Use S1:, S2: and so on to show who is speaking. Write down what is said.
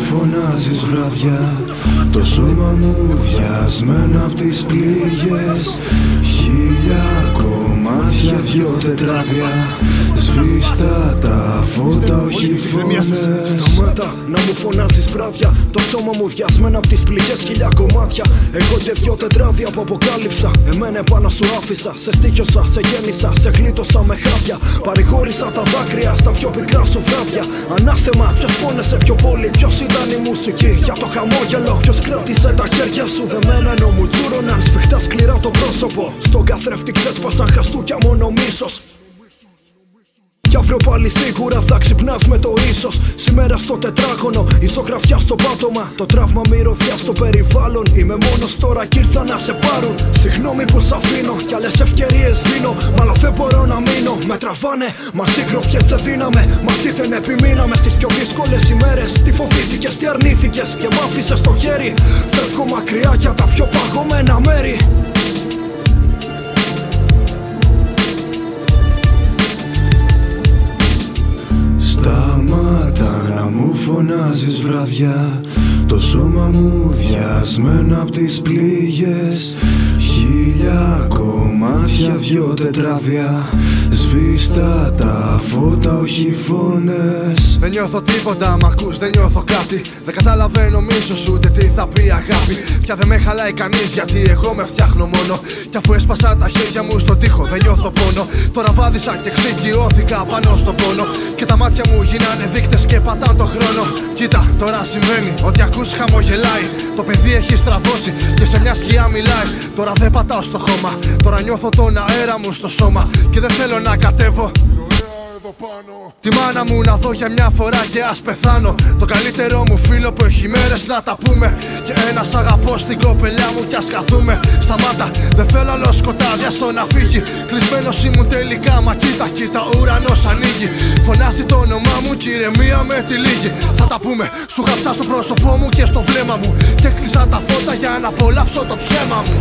S1: Φωνάζεις βράδια, το σώμα μου διασμένο απ' τις πληγές. Χίλια κομμάτια, δυο τετράδια, σβήστα τα φώτα, όχι φωνές.
S2: Σταμάτα να μου φωνάζεις βράδια, το σώμα μου διασμένο απ' τις πληγές. Χίλια κομμάτια, εγώ και δυο τετράδια που αποκάλυψα. Εμένα επάνω σου άφησα, σε στοίχιωσα, σε γέννησα, σε γλίτωσα με χάδια. Παρηγόρησα τα δάκρυα στα πιο πικρά σου βράδια. Ανάθεμα, ποιος πόνεσε πιο πολύ, ποιος ήταν η μουσική για το χαμόγελο, ποιος κράτησε τα χέρια σου δεμένα ενώ μου τσούρωναν σφιχτά σκληρά το πρόσωπο. Στον καθρέφτη ξέσπασαν χαστούκια μόνο μίσος. Κι αύριο πάλι σίγουρα θα ξυπνάς με το ίσως. Σήμερα στο τετράγωνο, ισογραφιά στο πάτωμα. Το τραύμα μυρωδιά στο περιβάλλον. Είμαι μόνος τώρα κι ήρθα να σε πάρουν. Συγγνώμη που σ' αφήνω, κι άλλες ευκαιρίες δίνω. Μάλλον δεν μπορώ να μείνω. Με τραβάνε, μαζί γροφιές δεν δίναμε. Μαζί δεν επιμείναμε στις πιο δύσκολες ημέρες. Τι φοβήθηκες, τι αρνήθηκες και μ' άφησες στο χέρι. Φεύγω μακριά για τα πιο παγωμένα μέρη.
S1: Σταμάτα να μου φωνάζεις βράδια, το σώμα μου διασμένο απ' τις πληγές. Χίλια κομμάτια, δυο τετράδια, σβήστα τα φώτα, όχι φωνές.
S3: Δεν νιώθω τίποτα, μ' ακούς, δεν νιώθω κάτι. Δεν καταλαβαίνω μίσος ούτε τι θα πει αγάπη. Πια δεν με χαλάει κανείς γιατί εγώ με φτιάχνω μόνο. Κι αφού έσπασα τα χέρια μου στον τοίχο δεν νιώθω πόνο. Τώρα βάδισα και εξοικειώθηκα πάνω στον πόνο. Και τα μάτια μου γίνανε δείκτες και πατάνε τον χρόνο. Κοίτα, τώρα συμβαίνει, ό,τι ακούς χαμογελάει. Το παιδί έχει στραβώσει και σε μια σκιά μιλάει. Τώρα δεν πατάω στο χώμα, τώρα νιώθω τον αέρα μου στο σώμα. Και δεν θέλω να κατέβω τη μάνα μου να δω για μια φορά και ας πεθάνω. Το καλύτερό μου φίλο που έχει μέρες να τα πούμε. Και ένας αγαπώ στην κοπελιά μου κι ας χαθούμε. Σταμάτα, δεν θέλω άλλο σκοτάδια στο να φύγει. Κλεισμένος ήμουν τελικά, μα κοίτα, κοίτα, ο ουρανός ανοίγει. Φωνάζει το όνομά μου κι ηρεμία με τη λίγη. Θα τα πούμε, σου χαψά στο πρόσωπό μου και στο βλέμμα μου. Και κλείσα τα φώτα για να απολαύσω το ψέμα μου.